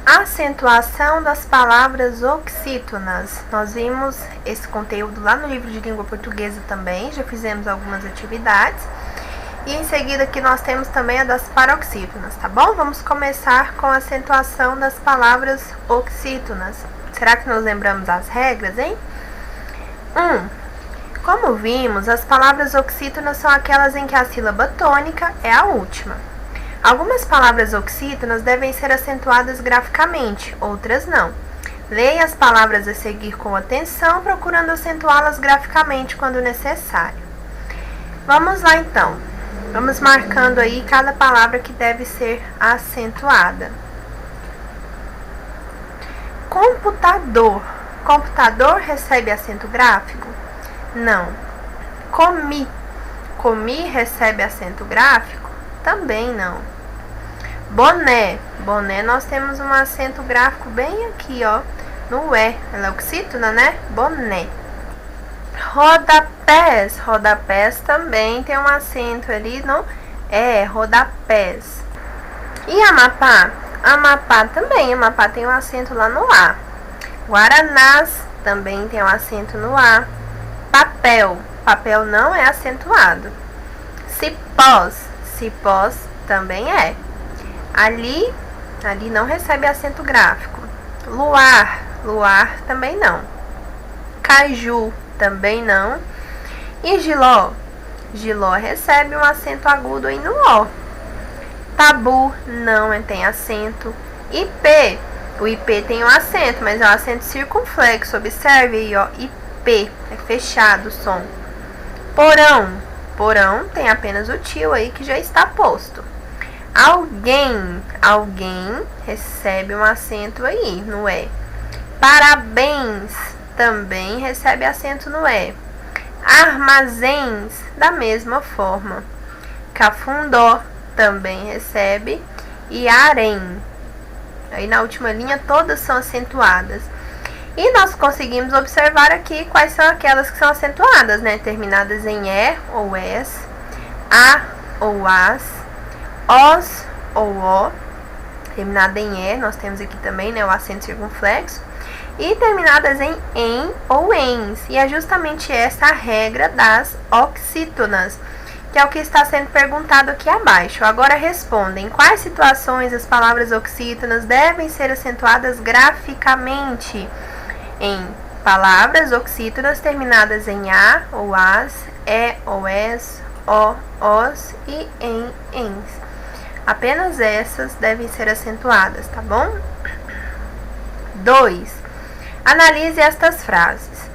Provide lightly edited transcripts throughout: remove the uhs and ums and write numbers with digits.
Acentuação das palavras oxítonas. Nós vimos esse conteúdo lá no livro de língua portuguesa também, já fizemos algumas atividades. E em seguida aqui nós temos também a das paroxítonas, tá bom? Vamos começar com a acentuação das palavras oxítonas. Será que nós lembramos as regras, hein? 1. Como vimos, as palavras oxítonas são aquelas em que a sílaba tônica é a última. Algumas palavras oxítonas devem ser acentuadas graficamente, outras não. Leia as palavras a seguir com atenção, procurando acentuá-las graficamente quando necessário. Vamos lá então. Vamos marcando aí cada palavra que deve ser acentuada. Computador. Computador recebe acento gráfico? Não. Comi. Comi recebe acento gráfico? Também não. Boné. Boné nós temos um acento gráfico bem aqui, ó, no E. Ela é oxítona, né? Boné. Rodapés. Rodapés também tem um acento ali no E, rodapés. E Amapá? Amapá também. Amapá tem um acento lá no A. Guaranás também tem um acento no A. Papel. Papel não é acentuado. Cipós. Cipós também é. Ali não recebe acento gráfico. Luar. Luar também não. Caju também não. E Giló? Giló recebe um acento agudo aí no O. Tabu não tem acento. IP. O IP tem um acento, mas é um acento circunflexo. Observe aí, ó. IP. É fechado o som. Porão. Porão tem apenas o tio aí que já está posto. Alguém. Alguém recebe um acento aí no E. Parabéns também recebe acento no E. Armazéns, da mesma forma. Cafundó também recebe. E harém. Aí na última linha todas são acentuadas. E nós conseguimos observar aqui quais são aquelas que são acentuadas, né? Terminadas em E ou ES, A ou AS, OS ou O. Terminada em E, nós temos aqui também, né, o acento circunflexo. E terminadas em ou ENS. E é justamente essa a regra das oxítonas, que é o que está sendo perguntado aqui abaixo. Agora respondem: em quais situações as palavras oxítonas devem ser acentuadas graficamente? Em palavras oxítonas terminadas em A ou AS, E ou ES, O, OS e em ENS. Apenas essas devem ser acentuadas, tá bom? 2. Analise estas frases.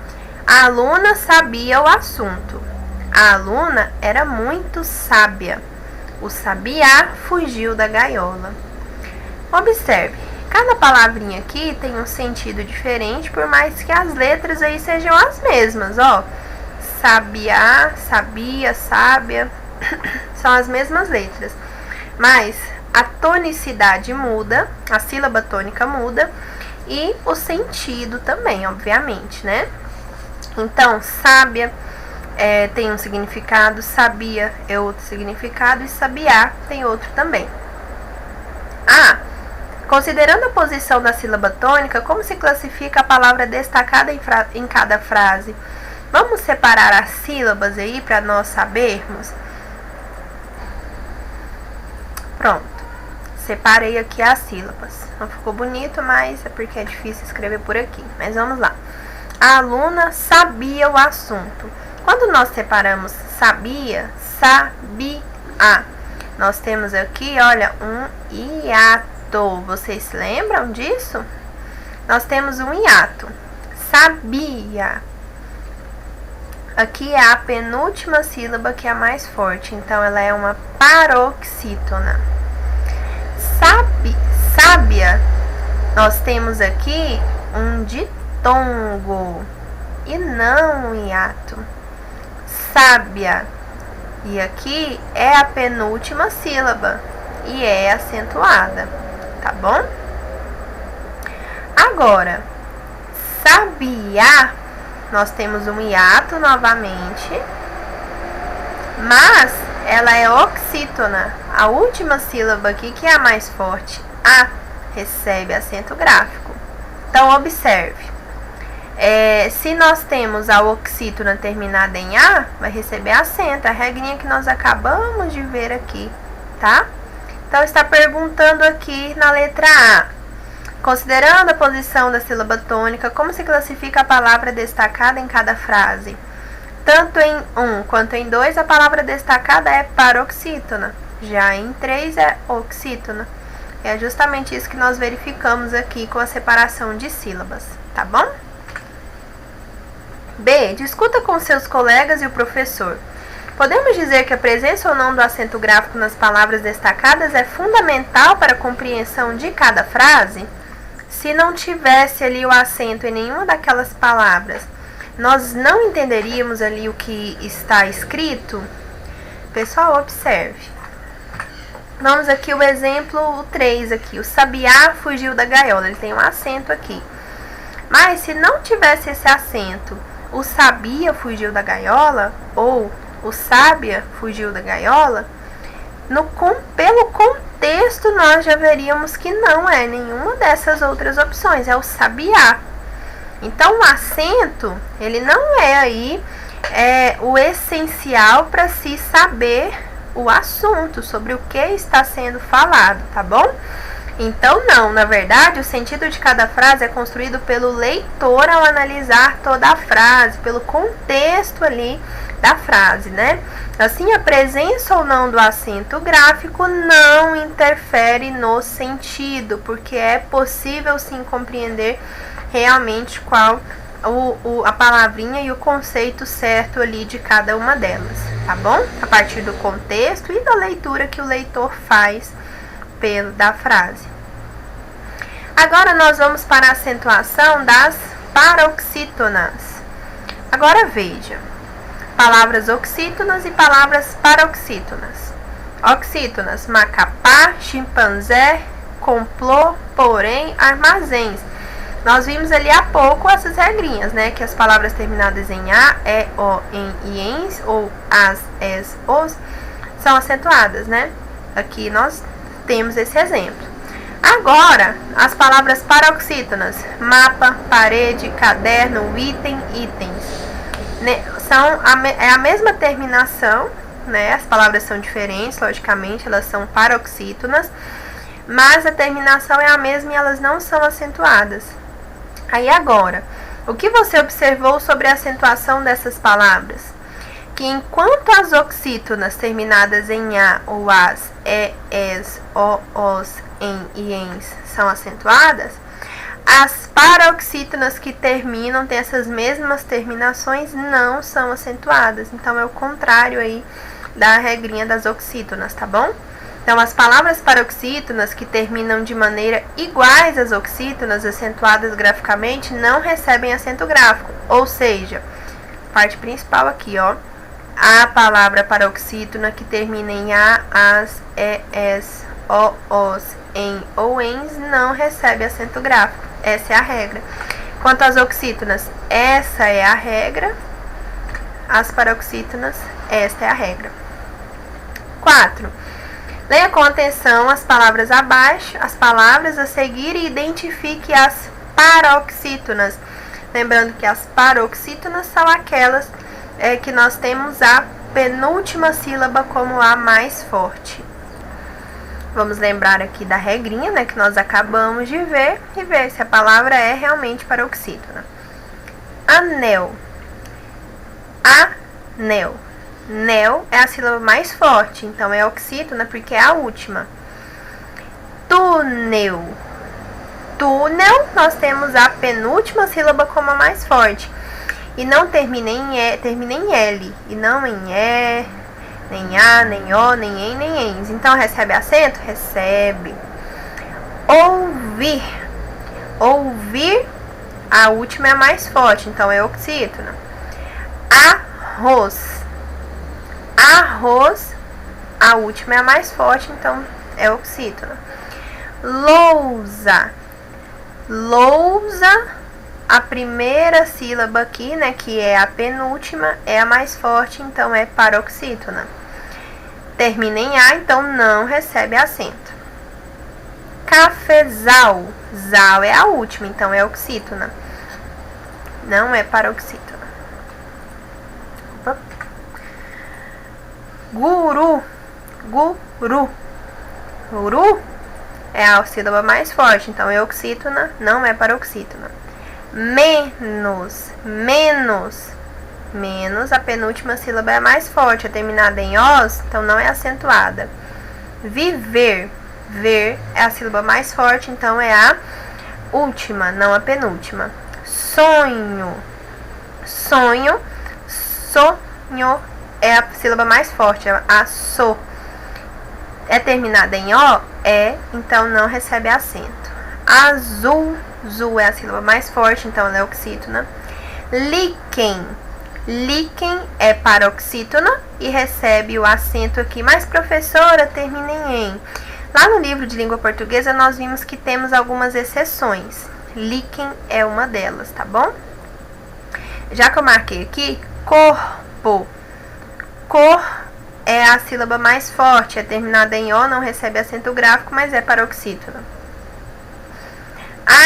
A aluna sabia o assunto. A aluna era muito sábia. O sabiá fugiu da gaiola. Observe. Cada palavrinha aqui tem um sentido diferente, por mais que as letras aí sejam as mesmas, ó. Sabiá, sabia, sábia, são as mesmas letras. Mas a tonicidade muda, a sílaba tônica muda e o sentido também, obviamente, né? Então, sábia tem um significado, sabia é outro significado e sabiá tem outro também. Considerando a posição da sílaba tônica, como se classifica a palavra destacada em cada frase? Vamos separar as sílabas aí para nós sabermos? Pronto. Separei aqui as sílabas. Não ficou bonito, mas é porque é difícil escrever por aqui. Mas vamos lá. A aluna sabia o assunto. Quando nós separamos sabia, sabia, nós temos aqui, olha, um hiato. Vocês se lembram disso? Nós temos um hiato. Sabia. Aqui é a penúltima sílaba que é a mais forte, então ela é uma paroxítona. Sábia. Nós temos aqui um ditongo e não um hiato. Sábia. E aqui é a penúltima sílaba e é acentuada. Tá bom? Agora, sabiá, nós temos um hiato novamente, mas ela é oxítona. A última sílaba aqui, que é a mais forte, recebe acento gráfico. Então, observe. Se nós temos a oxítona terminada em A, vai receber acento. A regrinha que nós acabamos de ver aqui, tá? Então, está perguntando aqui na letra A. Considerando a posição da sílaba tônica, como se classifica a palavra destacada em cada frase? Tanto em 1 quanto em 2, a palavra destacada é paroxítona. Já em 3 é oxítona. É justamente isso que nós verificamos aqui com a separação de sílabas, tá bom? B. Discuta com seus colegas e o professor. Podemos dizer que a presença ou não do acento gráfico nas palavras destacadas é fundamental para a compreensão de cada frase? Se não tivesse ali o acento em nenhuma daquelas palavras, nós não entenderíamos ali o que está escrito? Pessoal, observe. Vamos aqui o exemplo 3 aqui. O sabiá fugiu da gaiola. Ele tem um acento aqui. Mas se não tivesse esse acento, o sabia fugiu da gaiola ou o sábia fugiu da gaiola, pelo contexto nós já veríamos que não é nenhuma dessas outras opções, é o sabiá. Então o acento, ele não é aí o essencial para se saber o assunto, sobre o que está sendo falado, tá bom? Então não, na verdade, o sentido de cada frase é construído pelo leitor ao analisar toda a frase, pelo contexto ali da frase, né? Assim, a presença ou não do acento gráfico não interfere no sentido, porque é possível sim compreender realmente qual a palavrinha e o conceito certo ali de cada uma delas, tá bom? A partir do contexto e da leitura que o leitor faz da frase. Agora nós vamos para a acentuação das paroxítonas. Agora veja, palavras oxítonas e palavras paroxítonas. Oxítonas, macapá, chimpanzé, complô, porém, armazéns. Nós vimos ali há pouco essas regrinhas, né? Que as palavras terminadas em A, E, O, em e ens, ou as, es, os, são acentuadas, né? Aqui nós temos esse exemplo. Agora, as palavras paroxítonas, mapa, parede, caderno, item, itens, né? É a mesma terminação, né? As palavras são diferentes, logicamente, elas são paroxítonas, mas a terminação é a mesma e elas não são acentuadas. Aí agora, o que você observou sobre a acentuação dessas palavras? Que enquanto as oxítonas terminadas em A ou as, E, es, O, os, em e ens são acentuadas, as paroxítonas que terminam, tem essas mesmas terminações, não são acentuadas. Então é o contrário aí da regrinha das oxítonas, tá bom? Então, as palavras paroxítonas que terminam de maneira iguais às oxítonas acentuadas graficamente não recebem acento gráfico. Ou seja, parte principal aqui, ó. A palavra paroxítona que termina em A, as, E, es, O, os, em ou ens não recebe acento gráfico. Essa é a regra. Quanto às oxítonas, essa é a regra. As paroxítonas, esta é a regra. 4. Leia com atenção as palavras abaixo, as palavras a seguir e identifique as paroxítonas. Lembrando que as paroxítonas são aquelas que nós temos a penúltima sílaba como a mais forte. Vamos lembrar aqui da regrinha, né, que nós acabamos de ver e ver se a palavra é realmente paroxítona. Anel. Anel. Nel é a sílaba mais forte, então é oxítona porque é a última. Túnel. Túnel, nós temos a penúltima sílaba como a mais forte. E não termina em E, termina em L. E não em E, nem A, nem O, nem em, nem ens. Então, recebe acento? Recebe. Ouvir. Ouvir, a última é a mais forte, então é oxítona. Arroz. Arroz, a última é a mais forte, então é oxítona. Lousa. Lousa, a primeira sílaba aqui, né, que é a penúltima, é a mais forte, então é paroxítona. Termina em A, então não recebe acento. Cafezal. Zal é a última, então é oxítona. Não é paroxítona. Opa. Guru. Guru. Guru é a sílaba mais forte, então é oxítona, não é paroxítona. Menos. Menos. Menos, a penúltima sílaba é a mais forte, é terminada em os, então não é acentuada. Viver. Ver é a sílaba mais forte, então é a última, não a penúltima. Sonho. Sonho. Sonho é a sílaba mais forte, a so. É terminada em o, é, então não recebe acento. Azul. Zul é a sílaba mais forte, então ela é oxítona. Líquen. Líquen é paroxítona e recebe o acento aqui. Mas, professora, terminem em. Lá no livro de língua portuguesa, nós vimos que temos algumas exceções. Líquen é uma delas, tá bom? Já que eu marquei aqui, corpo. Cor é a sílaba mais forte, é terminada em o, não recebe acento gráfico, mas é paroxítona.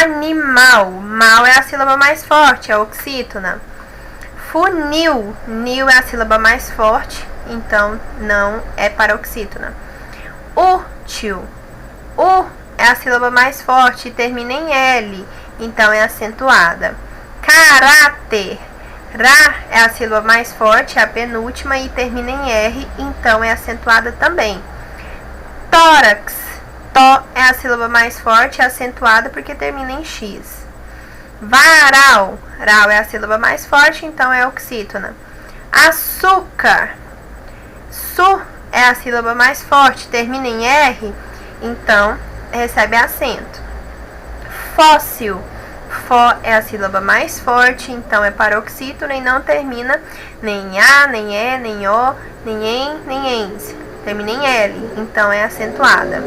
Animal. Mal é a sílaba mais forte, é oxítona. Funil. Nil é a sílaba mais forte, então não é paroxítona. Útil. U é a sílaba mais forte e termina em L, então é acentuada. Caráter. Ra é a sílaba mais forte, é a penúltima e termina em R, então é acentuada também. Tórax. Tó é a sílaba mais forte, é acentuada porque termina em X. Varal. Ral é a sílaba mais forte, então é oxítona. Açúcar. Su é a sílaba mais forte, termina em R, então recebe acento. Fóssil. Fó é a sílaba mais forte, então é paroxítona e não termina nem em A, nem E, nem O, nem em, nem ens. Termina em L, então é acentuada.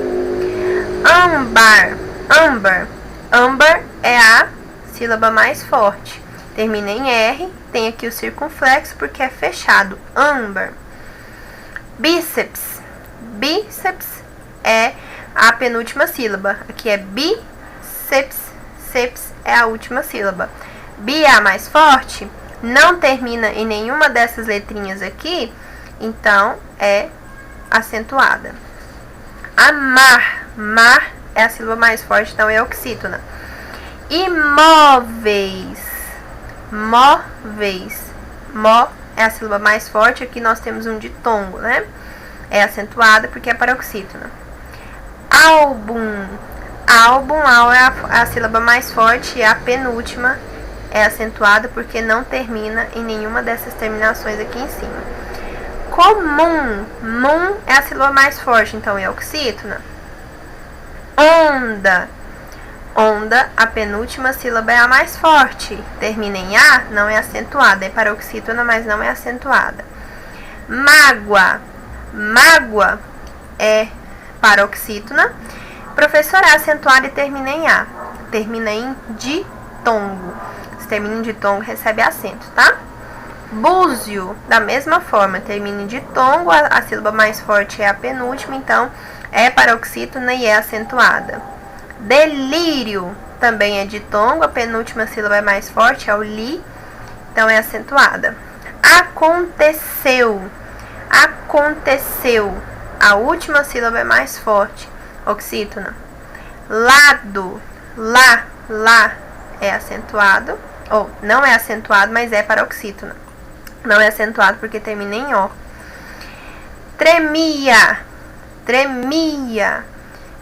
Âmbar. Âmbar. Âmbar é a sílaba mais forte. Termina em R, tem aqui o circunflexo porque é fechado. Âmbar. Bíceps. Bíceps é a penúltima sílaba. Aqui é bíceps. Ceps é a última sílaba. Bi é a mais forte, não termina em nenhuma dessas letrinhas aqui, então é acentuada. Amar. Mar é a sílaba mais forte, então é oxítona. Imóveis. Móveis. Mó é a sílaba mais forte, aqui nós temos um ditongo, né? É acentuada porque é paroxítona. Álbum. Álbum, ao é a sílaba mais forte e a penúltima é acentuada porque não termina em nenhuma dessas terminações aqui em cima. Comum. Mum é a sílaba mais forte, então é oxítona. Onda. Onda, a penúltima sílaba é a mais forte. Termina em A, não é acentuada. É paroxítona, mas não é acentuada. Mágoa. Mágoa é paroxítona. Professor, é acentuada e termina em A. Termina em ditongo. Se termina em ditongo, recebe acento, tá? Búzio, da mesma forma, termina em ditongo. A sílaba mais forte é a penúltima, então é paroxítona e é acentuada. Delírio, também é ditongo. A penúltima sílaba é mais forte, é o li, então é acentuada. Aconteceu. Aconteceu. A última sílaba é mais forte. Oxítona. Lado. Lá é acentuado. Ou não é acentuado, mas é paroxítona. Não é acentuado porque termina em O. Tremia. Tremia.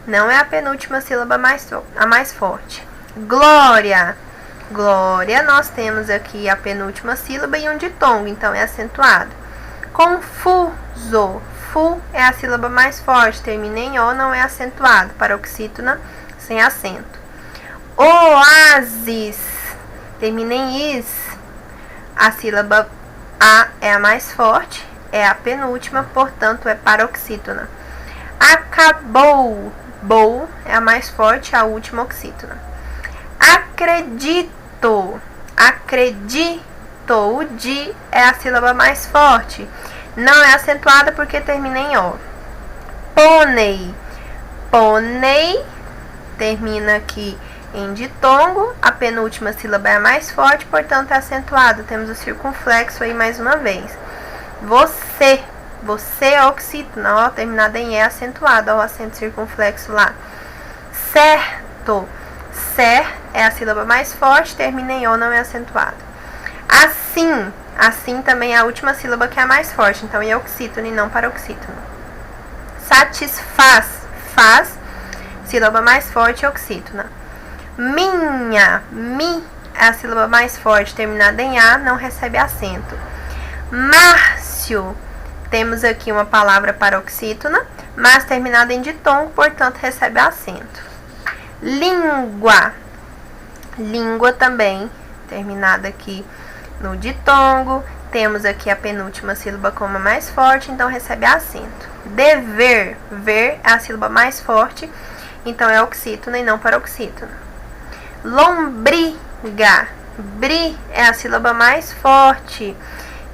Não é a penúltima sílaba a mais forte. Glória. Glória, nós temos aqui a penúltima sílaba e um ditongo, então é acentuado. Confuso. Fu é a sílaba mais forte, termina em O, não é acentuado. Paroxítona, sem acento. Oásis, termina em is. A sílaba A é a mais forte, é a penúltima, portanto é paroxítona. Acabou. Bou é a mais forte, a última oxítona. Acredito. Acredito. O de é a sílaba mais forte. Não é acentuada porque termina em O. Pônei. Pônei termina aqui em ditongo, a penúltima sílaba é a mais forte, portanto é acentuado. Temos o circunflexo aí mais uma vez. Você é oxítona, ó, terminada em E acentuado, ó, o acento circunflexo lá. Certo, cer é a sílaba mais forte, termina em O, não é acentuado. Assim também é a última sílaba que é a mais forte, então é oxítona e não paroxítona. Satisfaz, faz, sílaba mais forte, oxítona. Minha, mi é a sílaba mais forte, terminada em A, não recebe acento. Márcio, temos aqui uma palavra paroxítona, mas terminada em ditongo, portanto recebe acento. Língua, língua também, terminada aqui no ditongo, temos aqui a penúltima sílaba como a mais forte, então recebe acento. Dever, ver é a sílaba mais forte, então é oxítona e não paroxítona. Lombriga, bri é a sílaba mais forte,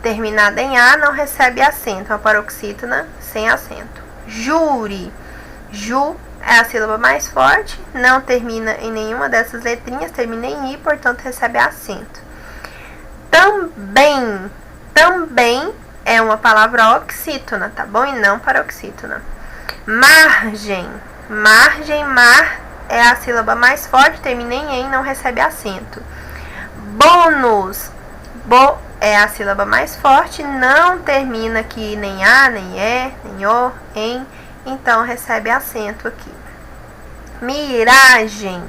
terminada em A, não recebe acento, é uma paroxítona sem acento. Júri, ju é a sílaba mais forte, não termina em nenhuma dessas letrinhas, termina em I, portanto recebe acento. Também é uma palavra oxítona, tá bom? E não paroxítona. Margem, mar é a sílaba mais forte, termina em não recebe acento. Bônus, bo é a sílaba mais forte, não termina aqui nem A, nem E, nem O, em, então recebe acento aqui. Miragem,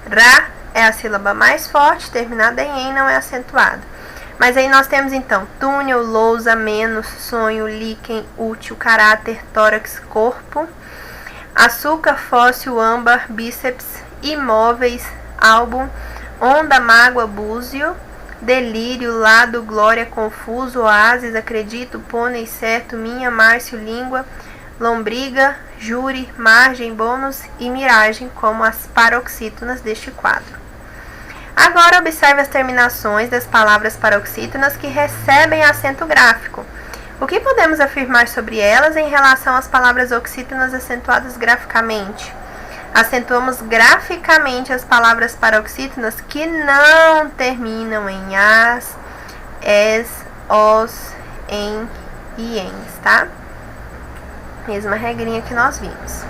ra é a sílaba mais forte, terminada em não é acentuado. Mas aí nós temos então túnel, lousa, menos, sonho, líquen, útil, caráter, tórax, corpo, açúcar, fóssil, âmbar, bíceps, imóveis, álbum, onda, mágoa, búzio, delírio, lado, glória, confuso, oásis, acredito, pônei, certo, minha, Márcio, língua, lombriga, júri, margem, bônus e miragem como as paroxítonas deste quadro. Agora observe as terminações das palavras paroxítonas que recebem acento gráfico. O que podemos afirmar sobre elas em relação às palavras oxítonas acentuadas graficamente? Acentuamos graficamente as palavras paroxítonas que não terminam em as, es, os, em e ens, tá? Mesma regrinha que nós vimos.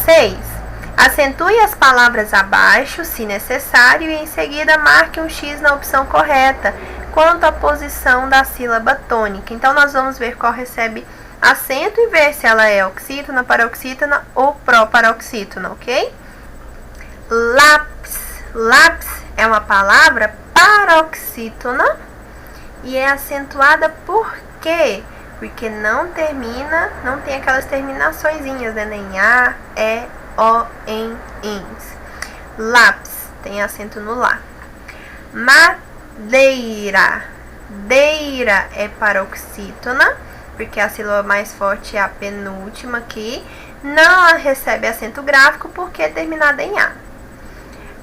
6. Acentue as palavras abaixo, se necessário, e em seguida marque um X na opção correta, quanto à posição da sílaba tônica. Então, nós vamos ver qual recebe acento e ver se ela é oxítona, paroxítona ou proparoxítona, ok? Lápis. Lápis é uma palavra paroxítona e é acentuada por quê? Porque não termina, não tem aquelas terminaçõezinhas, né? Nem A, E, O, em, ens. Lápis, tem acento no lá. Madeira. Deira é paroxítona, porque a sílaba mais forte é a penúltima aqui. Não recebe acento gráfico porque é terminada em A.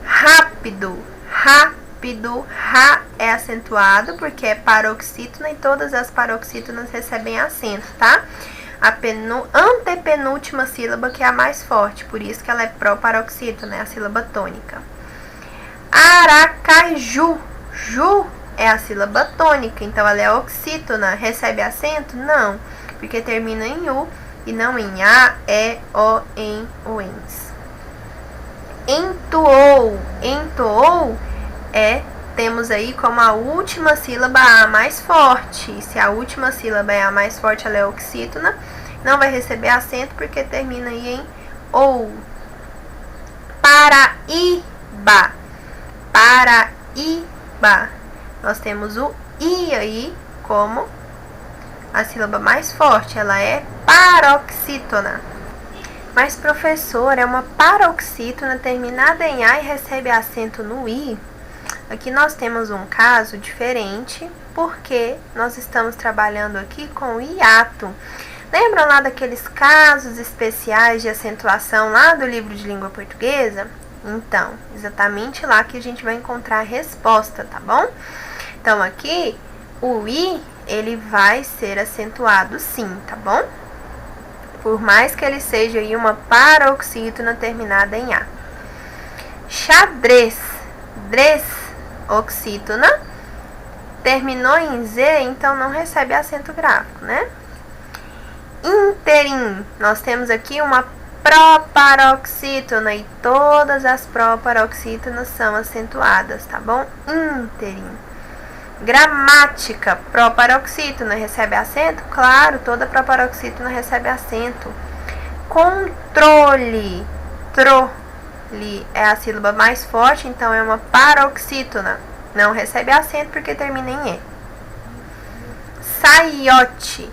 Rápido. Rápido. Ra é acentuado porque é paroxítona e todas as paroxítonas recebem acento, tá? A antepenúltima sílaba que é a mais forte, por isso que ela é proparoxítona, é a sílaba tônica. Aracaju. Ju é a sílaba tônica, então ela é oxítona. Recebe acento? Não, porque termina em U e não em A, E, O, em ou ens. Entoou. Entoou temos aí como a última sílaba a mais forte. E se a última sílaba é a mais forte, ela é oxítona, não vai receber acento porque termina aí em OU. Paraíba. Paraíba. Nós temos o I aí como a sílaba mais forte, ela é paroxítona. Mas, professor, é uma paroxítona terminada em A e recebe acento no I? Aqui nós temos um caso diferente, porque nós estamos trabalhando aqui com o hiato. Lembram lá daqueles casos especiais de acentuação lá do livro de língua portuguesa? Então, exatamente lá que a gente vai encontrar a resposta, tá bom? Então, aqui, o I, ele vai ser acentuado sim, tá bom? por mais que ele seja aí uma paroxítona terminada em A. Xadrez, oxítona, terminou em Z, então não recebe acento gráfico, né? Interim, nós temos aqui uma proparoxítona e todas as proparoxítonas são acentuadas, tá bom? Interim. Gramática, proparoxítona, recebe acento? Claro, toda proparoxítona recebe acento. Controle, é a sílaba mais forte, então é uma paroxítona. Não recebe acento porque termina em E. Saiote,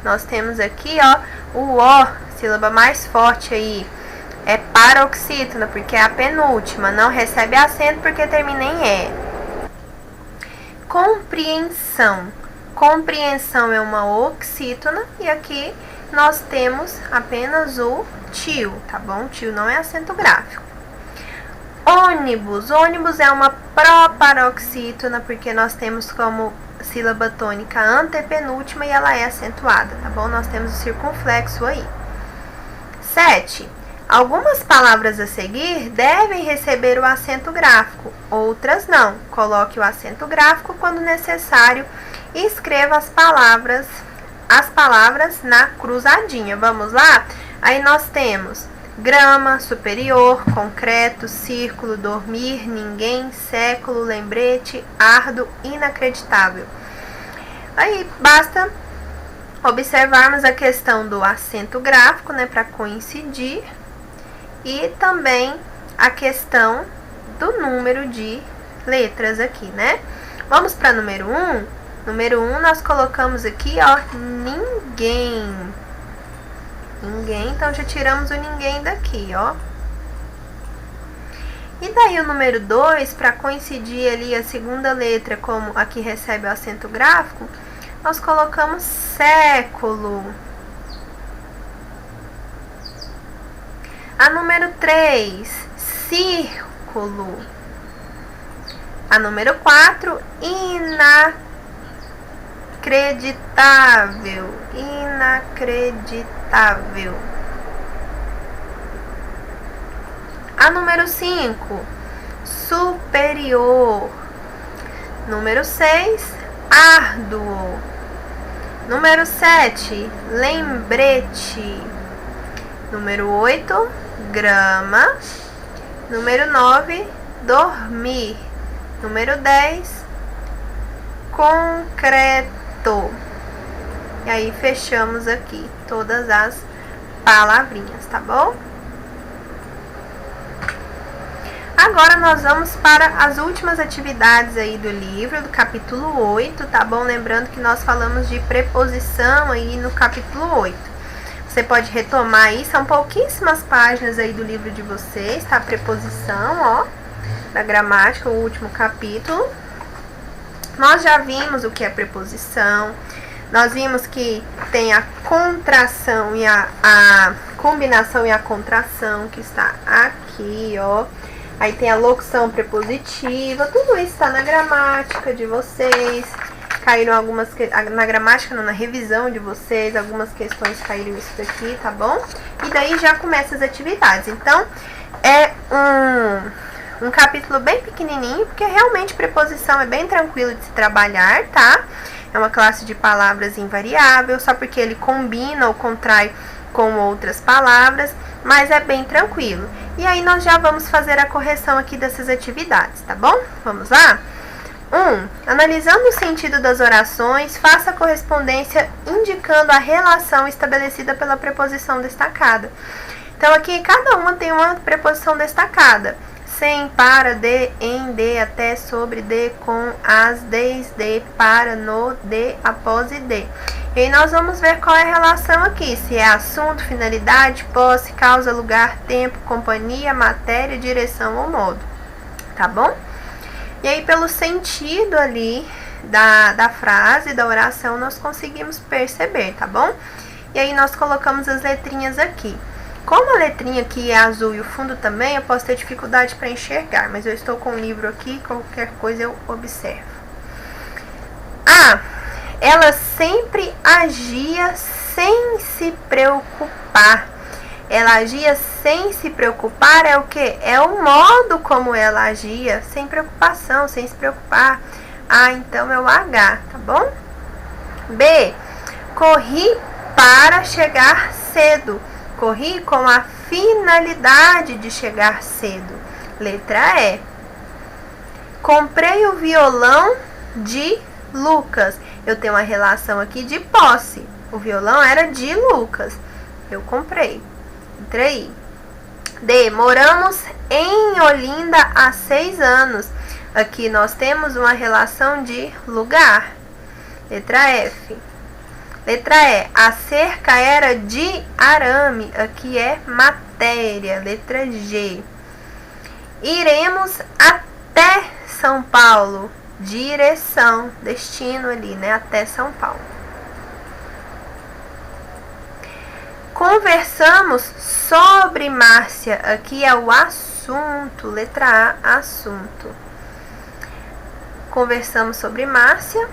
nós temos aqui, ó, o O, sílaba mais forte aí. É paroxítona, porque é a penúltima. Não recebe acento porque termina em E. Compreensão. Compreensão é uma oxítona. E aqui nós temos apenas o tio, tá bom? Tio não é acento gráfico. Ônibus. Ônibus é uma proparoxítona, porque nós temos como sílaba tônica antepenúltima e ela é acentuada, tá bom? Nós temos o circunflexo aí. 7. Algumas palavras a seguir devem receber o acento gráfico, outras não. Coloque o acento gráfico quando necessário e escreva as palavras na cruzadinha. Vamos lá? Aí nós temos grama, superior, concreto, círculo, dormir, ninguém, século, lembrete, árduo, inacreditável. Aí basta observarmos a questão do acento gráfico, né, para coincidir. E também a questão do número de letras aqui, né? Vamos para número 1. Número 1 nós colocamos aqui, ó, ninguém. Ninguém, então já tiramos o ninguém daqui, ó. E daí o número 2, para coincidir ali a segunda letra como aqui recebe o acento gráfico, nós colocamos século. A número 3, círculo. A número 4, inacreditável. Inacreditável. A número 5, superior. Número 6, árduo. Número 7, lembrete. Número 8, grama. Número 9, dormir. Número 10, concreto. E aí fechamos aqui todas as palavrinhas, tá bom? Agora nós vamos para as últimas atividades aí do livro, do capítulo 8, tá bom? Lembrando que nós falamos de preposição aí no capítulo 8. Você pode retomar aí, são pouquíssimas páginas aí do livro de vocês, tá? Preposição, ó, da gramática, o último capítulo. Nós já vimos o que é preposição, nós vimos que tem a contração e a combinação e a contração, que está aqui, ó. Aí tem a locução prepositiva, tudo isso está na gramática de vocês. Caíram algumas, na gramática não, na revisão de vocês, algumas questões caíram isso daqui, tá bom? E daí já começa as atividades. Então, é um capítulo bem pequenininho, porque realmente preposição é bem tranquilo de se trabalhar, tá? É uma classe de palavras invariável, só porque ele combina ou contrai com outras palavras, mas é bem tranquilo. E aí nós já vamos fazer a correção aqui dessas atividades, tá bom? Vamos lá? 1. Analisando o sentido das orações, faça a correspondência indicando a relação estabelecida pela preposição destacada. Então aqui cada uma tem uma preposição destacada. Sem, para, de, em, de, até, sobre, de, com, as, desde, para, no, de, após e de. E aí nós vamos ver qual é a relação aqui, se é assunto, finalidade, posse, causa, lugar, tempo, companhia, matéria, direção ou modo, tá bom? E aí pelo sentido ali da frase, da oração, nós conseguimos perceber, tá bom? E aí nós colocamos as letrinhas aqui. Como a letrinha aqui é azul e o fundo também, eu posso ter dificuldade para enxergar, mas eu estou com o livro aqui, qualquer coisa eu observo. Ela sempre agia sem se preocupar. Ela agia sem se preocupar é o que? É o modo como ela agia, sem preocupação, sem se preocupar. Ah, então é o H, tá bom? B. Corri para chegar cedo. Corri com a finalidade de chegar cedo. Letra E. Comprei o violão de Lucas. Eu tenho uma relação aqui de posse. O violão era de Lucas. Eu comprei. Letra I. D. Moramos em Olinda há 6 anos. Aqui nós temos uma relação de lugar. Letra F. Letra E. A cerca era de arame. Aqui é matéria. Letra G. Iremos até São Paulo. Direção, destino ali, né? Até São Paulo. Conversamos sobre Márcia. Aqui é o assunto. Letra A, assunto. Conversamos sobre Márcia.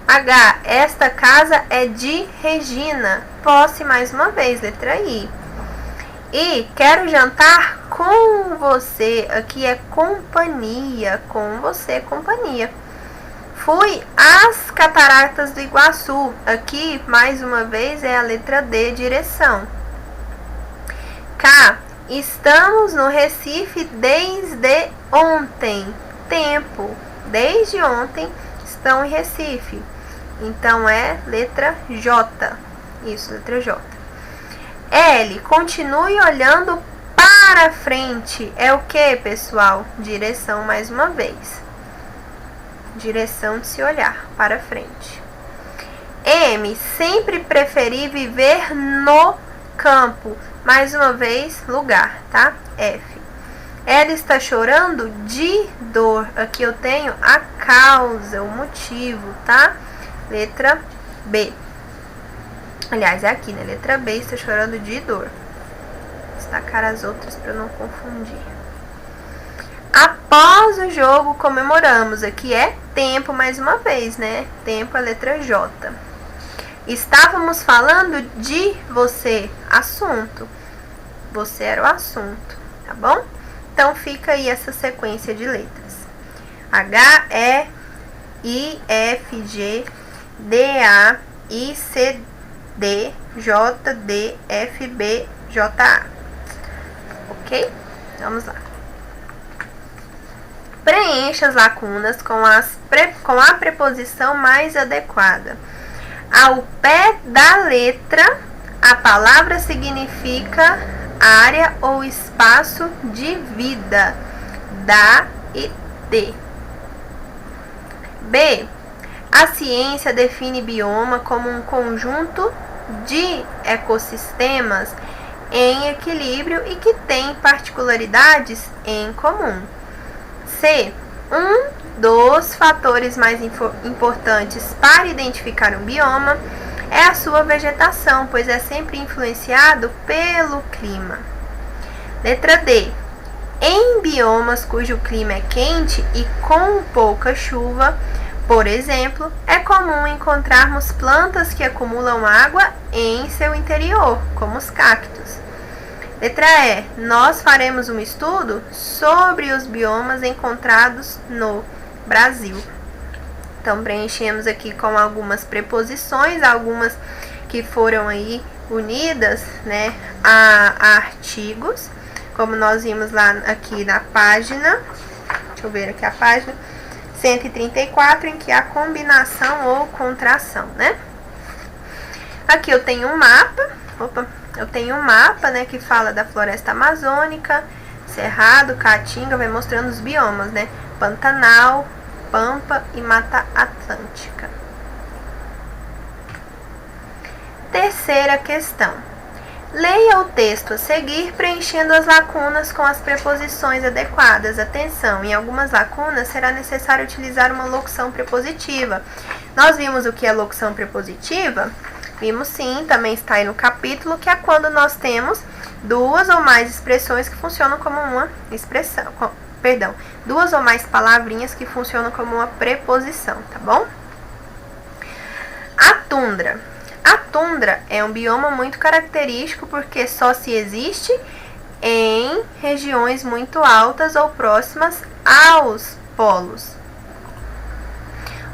H. Esta casa é de Regina. Posse mais uma vez. Letra I. E quero jantar com você. Aqui é companhia. Com você, companhia. Fui às Cataratas do Iguaçu. Aqui, mais uma vez, é a letra D, direção. K. Estamos no Recife desde ontem. Tempo. Desde ontem estão em Recife. Então, é letra J. Isso, letra J. L. Continue olhando para frente. É o que, pessoal? Direção mais uma vez. Direção de se olhar para frente. M. Sempre preferi viver no campo. Mais uma vez, lugar, tá? F. Ela está chorando de dor. Aqui eu tenho a causa, o motivo, tá? Letra B. Aliás, é aqui, né? Letra B, está chorando de dor. Destacar as outras para não confundir. Após o jogo, comemoramos. Aqui é tempo, mais uma vez, né? Tempo é letra J. Estávamos falando de você. Assunto. Você era o assunto, tá bom? Então, fica aí essa sequência de letras. H, E, I, F, G, D, A, I, C, D, J, D, F, B, J, A. Ok? Vamos lá. Preencha as lacunas com a preposição mais adequada. Ao pé da letra, a palavra significa área ou espaço de vida. Da e de. B. A ciência define bioma como um conjunto de ecossistemas em equilíbrio e que tem particularidades em comum. C. Um dos fatores mais importantes para identificar um bioma é a sua vegetação, pois é sempre influenciado pelo clima. Letra D. Em biomas cujo clima é quente e com pouca chuva, por exemplo, é comum encontrarmos plantas que acumulam água em seu interior, como os cactos. Letra E. Nós faremos um estudo sobre os biomas encontrados no Brasil. Então, preenchemos aqui com algumas preposições, algumas que foram aí unidas, né, a artigos, como nós vimos lá aqui na página, deixa eu ver aqui a página 134, em que há combinação ou contração, né? Aqui eu tenho um mapa, né, que fala da floresta amazônica, Cerrado, Caatinga, vai mostrando os biomas, né? Pantanal, Pampa e Mata Atlântica. Terceira questão. Leia o texto a seguir, preenchendo as lacunas com as preposições adequadas. Atenção, em algumas lacunas será necessário utilizar uma locução prepositiva. Nós vimos o que é locução prepositiva? Vimos sim, também está aí no capítulo, que é quando nós temos duas ou mais expressões que funcionam como uma expressão, duas ou mais palavrinhas que funcionam como uma preposição, tá bom? A tundra. A tundra é um bioma muito característico porque só se existe em regiões muito altas ou próximas aos polos.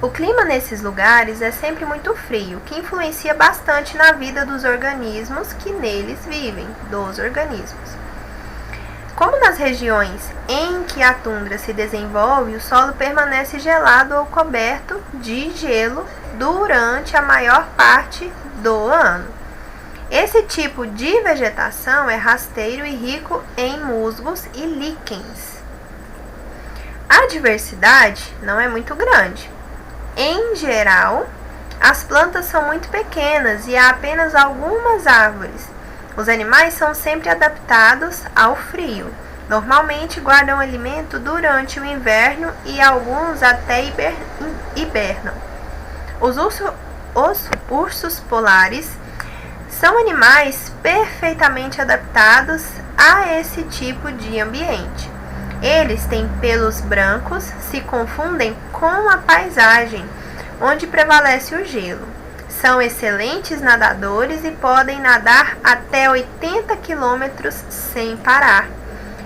O clima nesses lugares é sempre muito frio, que influencia bastante na vida dos organismos que neles vivem, Como nas regiões em que a tundra se desenvolve, o solo permanece gelado ou coberto de gelo durante a maior parte do ano. Esse tipo de vegetação é rasteiro e rico em musgos e líquens. A diversidade não é muito grande. Em geral, as plantas são muito pequenas e há apenas algumas árvores. Os animais são sempre adaptados ao frio. Normalmente guardam alimento durante o inverno e alguns até hibernam. Os ursos polares são animais perfeitamente adaptados a esse tipo de ambiente. Eles têm pelos brancos, se confundem com a paisagem, onde prevalece o gelo. São excelentes nadadores e podem nadar até 80 km sem parar.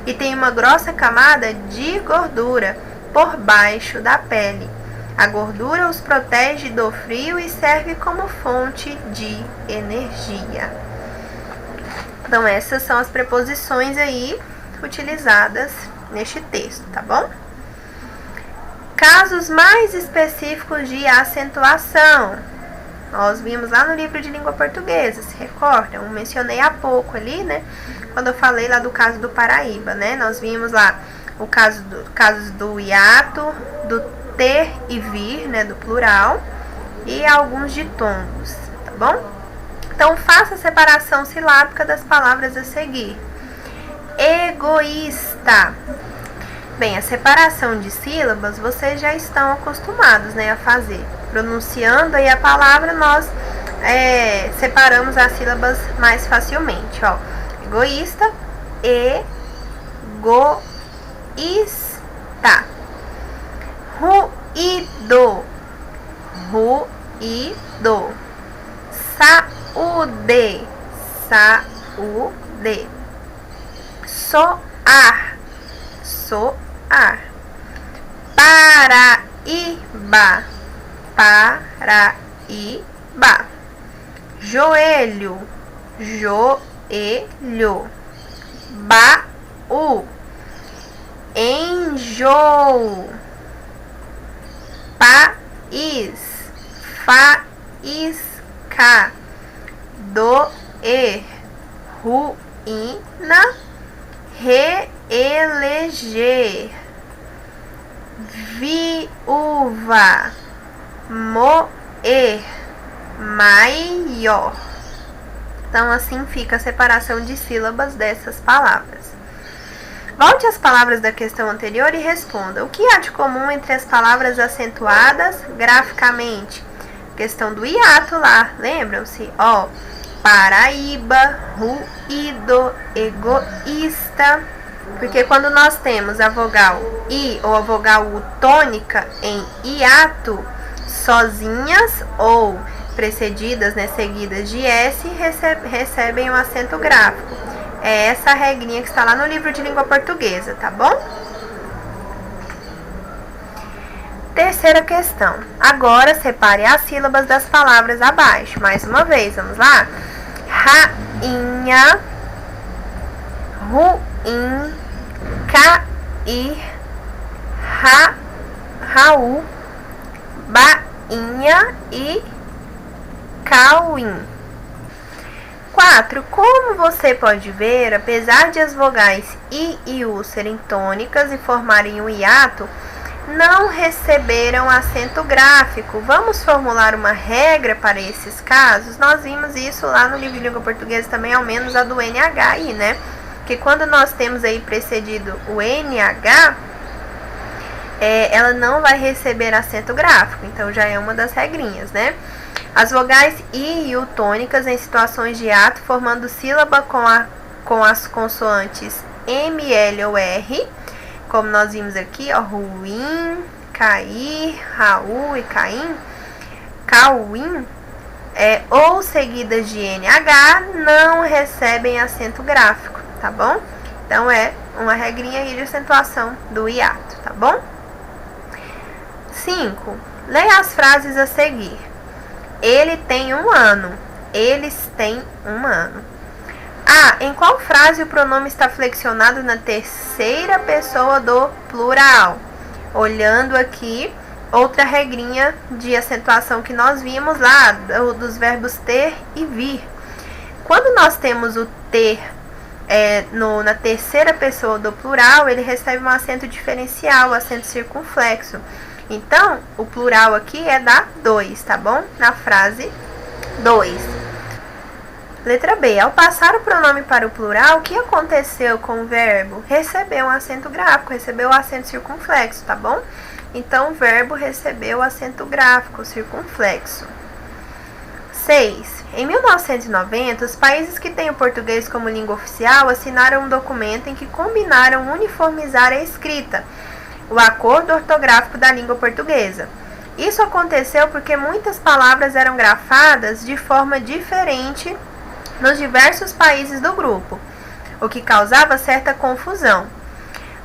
E têm uma grossa camada de gordura por baixo da pele. A gordura os protege do frio e serve como fonte de energia. Então, essas são as preposições aí utilizadas neste texto, tá bom? Casos mais específicos de acentuação. Nós vimos lá no livro de língua portuguesa, se recordam? Eu mencionei há pouco ali, né? Quando eu falei lá do caso do Paraíba, né? Nós vimos lá o caso do hiato, do ter e vir, né? Do plural, e alguns ditongos, tá bom? Então, faça a separação silábica das palavras a seguir. Egoísta. Bem, a separação de sílabas vocês já estão acostumados, né, a fazer. Pronunciando aí a palavra, nós separamos as sílabas mais facilmente, ó. Egoísta, egoísta. Ruído, ruído. Saúde, saúde. Soar, soar. Paraíba, paraíba. Joelho, joelho. Baú, enjoo. País, faísca. Doer, ruína. Reeleger. Viúva, moer. Maior. Então, assim fica a separação de sílabas dessas palavras. Volte às palavras da questão anterior e responda: o que há de comum entre as palavras acentuadas graficamente? Questão do hiato lá, lembram-se? Ó, Paraíba, ruído, egoísta. Porque quando nós temos a vogal I ou a vogal U tônica em hiato, sozinhas ou precedidas, né, seguidas de S, recebem um acento gráfico. É essa a regrinha que está lá no livro de língua portuguesa, tá bom? Terceira questão. Agora separe as sílabas das palavras abaixo. Mais uma vez, vamos lá? Rainha, ruim, cair, Raul, bainha e cauim. 4. Como você pode ver, apesar de as vogais I e U serem tônicas e formarem um hiato, não receberam acento gráfico. Vamos formular uma regra para esses casos? Nós vimos isso lá no livro de língua portuguesa também, ao menos a do NH aí, né? Que quando nós temos aí precedido o NH, ela não vai receber acento gráfico. Então, já é uma das regrinhas, né? As vogais I e U tônicas em situações de hiato, formando sílaba com as consoantes M, L ou R, como nós vimos aqui, ó, ruim, cair, Raul e Caim, cauim, ou seguidas de NH não recebem acento gráfico, tá bom? Então, é uma regrinha aí de acentuação do hiato, tá bom? 5. Leia as frases a seguir. Ele tem 1 ano. Eles têm 1 ano. Em qual frase o pronome está flexionado na terceira pessoa do plural? Olhando aqui, outra regrinha de acentuação que nós vimos lá, dos verbos ter e vir. Quando nós temos o ter na terceira pessoa do plural, ele recebe um acento diferencial, o acento circunflexo. Então, o plural aqui é da 2, tá bom? Na frase 2. Letra B. Ao passar o pronome para o plural, o que aconteceu com o verbo? Recebeu um acento gráfico, recebeu o acento circunflexo, tá bom? Então, o verbo recebeu o acento gráfico, circunflexo. 6. Em 1990, os países que têm o português como língua oficial assinaram um documento em que combinaram uniformizar a escrita, o acordo ortográfico da língua portuguesa. Isso aconteceu porque muitas palavras eram grafadas de forma diferente nos diversos países do grupo, o que causava certa confusão.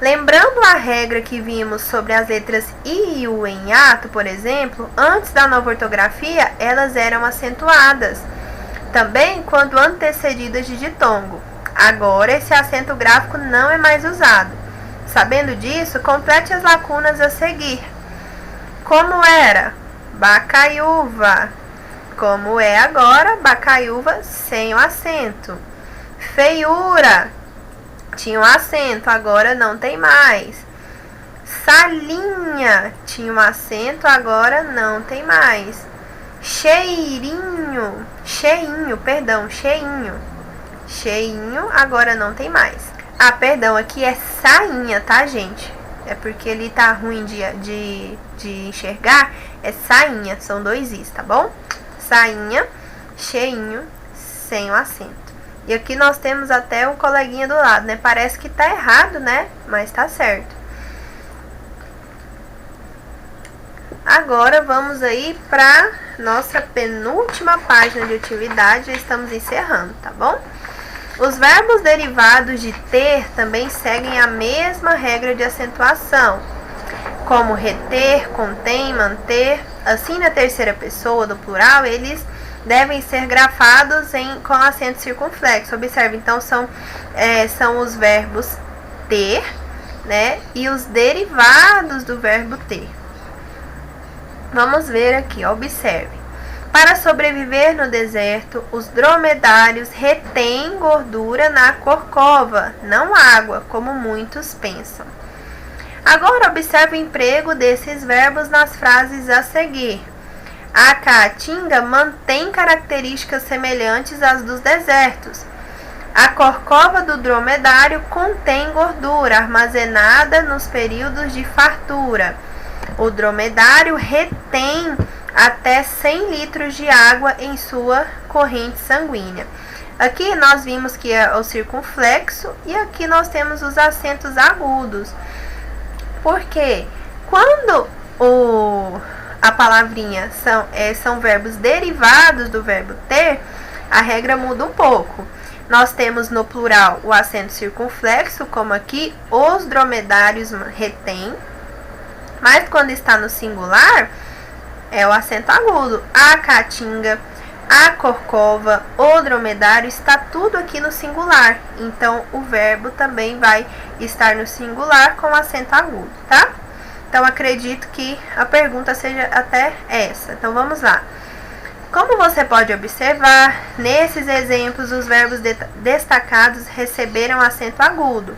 Lembrando a regra que vimos sobre as letras I e U em hiato, por exemplo, antes da nova ortografia, elas eram acentuadas, também quando antecedidas de ditongo. Agora, esse acento gráfico não é mais usado. Sabendo disso, complete as lacunas a seguir. Como era? Bacaiúva. Como é agora? Bacaiúva sem o acento. Feiura. Tinha um acento, agora não tem mais. Salinha. Tinha um acento, agora não tem mais. Cheinho. Cheinho, agora não tem mais. Perdão, aqui é sainha, tá, gente? É porque ele tá ruim de enxergar. É sainha, são 2 is, tá bom? Sainha, cheinho, sem o acento. E aqui nós temos até um coleguinha do lado, né? Parece que tá errado, né? Mas tá certo. Agora vamos aí pra nossa penúltima página de atividade. Já estamos encerrando, tá bom? Os verbos derivados de ter também seguem a mesma regra de acentuação, como reter, contém, manter. Assim, na terceira pessoa do plural, eles devem ser grafados com acento circunflexo. Observe, então, são os verbos ter, né, e os derivados do verbo ter. Vamos ver aqui, observe. Para sobreviver no deserto, os dromedários retêm gordura na corcova, não água, como muitos pensam. Agora, observe o emprego desses verbos nas frases a seguir. A caatinga mantém características semelhantes às dos desertos. A corcova do dromedário contém gordura armazenada nos períodos de fartura. O dromedário retém até 100 litros de água em sua corrente sanguínea. Aqui nós vimos que é o circunflexo e aqui nós temos os acentos agudos. Porque quando a palavrinha são verbos derivados do verbo ter, a regra muda um pouco. Nós temos no plural o acento circunflexo, como aqui, os dromedários retêm. Mas quando está no singular, é o acento agudo. A caatinga, a corcova, o dromedário, está tudo aqui no singular. Então, o verbo também vai estar no singular com acento agudo, tá? Então, acredito que a pergunta seja até essa. Então, vamos lá. Como você pode observar, nesses exemplos, os verbos destacados receberam acento agudo.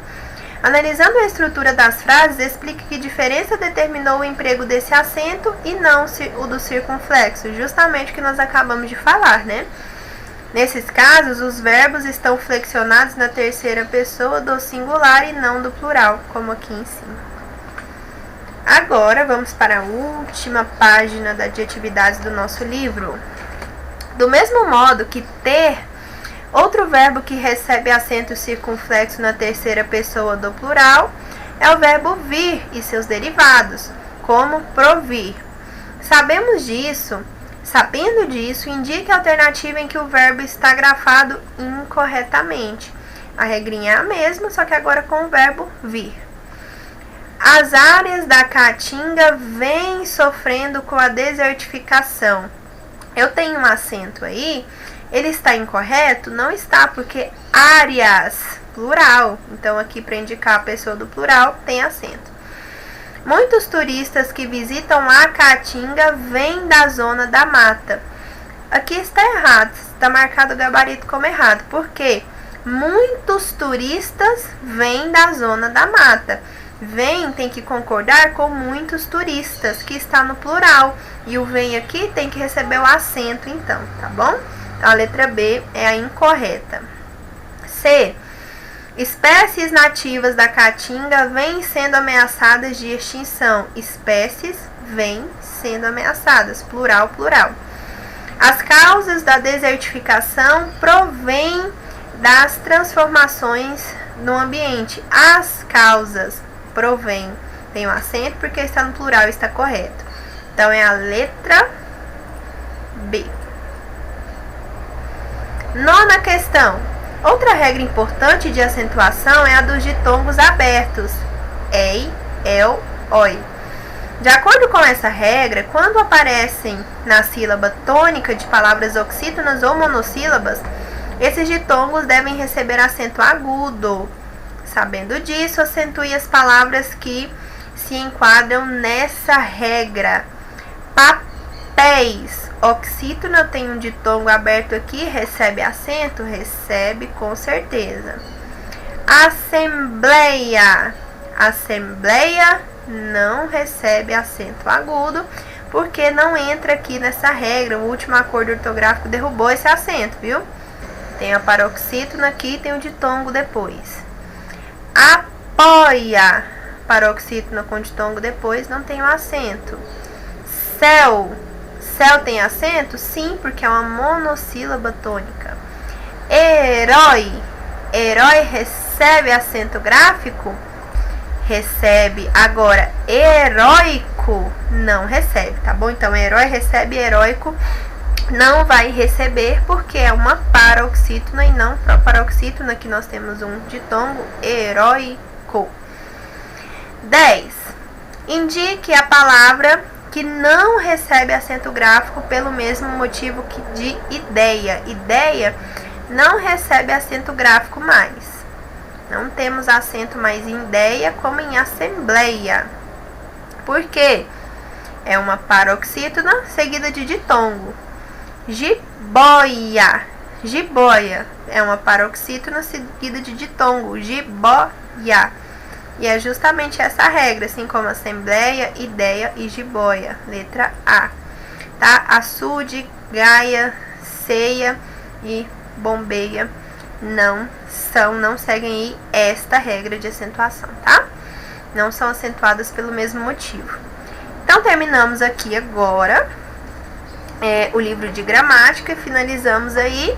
Analisando a estrutura das frases, explique que diferença determinou o emprego desse acento e não o do circunflexo, justamente o que nós acabamos de falar, né? Nesses casos, os verbos estão flexionados na terceira pessoa do singular e não do plural, como aqui em cima. Agora, vamos para a última página de atividades do nosso livro. Do mesmo modo que ter, outro verbo que recebe acento circunflexo na terceira pessoa do plural é o verbo vir e seus derivados, como provir. Sabemos disso Sabendo disso, indique a alternativa em que o verbo está grafado incorretamente. A regrinha é a mesma, só que agora com o verbo vir. As áreas da Caatinga vêm sofrendo com a desertificação. Eu tenho um acento aí, ele está incorreto? Não está, porque áreas, plural. Então aqui para indicar a pessoa do plural tem acento. Muitos turistas que visitam a Caatinga vêm da zona da mata. Aqui está errado, está marcado o gabarito como errado. Por quê? Muitos turistas vêm da zona da mata. Vem tem que concordar com muitos turistas, que está no plural. E o vem aqui tem que receber o acento, então, tá bom? Então, a letra B é a incorreta. C. Espécies nativas da Caatinga vêm sendo ameaçadas de extinção. Espécies vêm sendo ameaçadas. Plural, plural. As causas da desertificação provêm das transformações no ambiente. As causas provém. Tem um acento porque está no plural e está correto. Então, é a letra B. Nona questão. Outra regra importante de acentuação é a dos ditongos abertos. Ei, el, oi. De acordo com essa regra, quando aparecem na sílaba tônica de palavras oxítonas ou monossílabas, esses ditongos devem receber acento agudo. Sabendo disso, acentue as palavras que se enquadram nessa regra. Papéis. Oxítona tem um ditongo aberto aqui, recebe acento? Recebe, com certeza. Assembleia. Assembleia não recebe acento agudo, porque não entra aqui nessa regra. O último acordo ortográfico derrubou esse acento, viu? Tem a paroxítona aqui e tem o ditongo depois. Apoia. Paroxítona com ditongo depois, não tem o acento. Céu. Céu tem acento? Sim, porque é uma monossílaba tônica. Herói. Herói recebe acento gráfico? Recebe. Agora, heróico não recebe, tá bom? Então, herói recebe, heróico não vai receber, porque é uma paroxítona e não paroxítona, que nós temos um ditongo heróico. 10. Indique a palavra que não recebe acento gráfico pelo mesmo motivo que de ideia. Ideia não recebe acento gráfico mais. Não temos acento mais em ideia como em assembleia. Por quê? É uma paroxítona seguida de ditongo. Jiboia. Jiboia é uma paroxítona seguida de ditongo. Jiboia. E é justamente essa regra, assim como assembleia, ideia e jiboia. Letra A. Tá? Açude, gaia, ceia e bombeia não seguem aí esta regra de acentuação, tá? Não são acentuadas pelo mesmo motivo. Então, terminamos aqui agora o livro de gramática e finalizamos aí.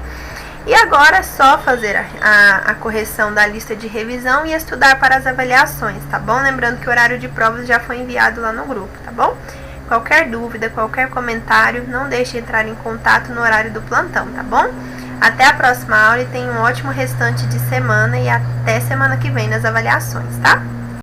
E agora é só fazer a correção da lista de revisão e estudar para as avaliações, tá bom? Lembrando que o horário de provas já foi enviado lá no grupo, tá bom? Qualquer dúvida, qualquer comentário, não deixe de entrar em contato no horário do plantão, tá bom? Até a próxima aula e tenha um ótimo restante de semana e até semana que vem nas avaliações, tá?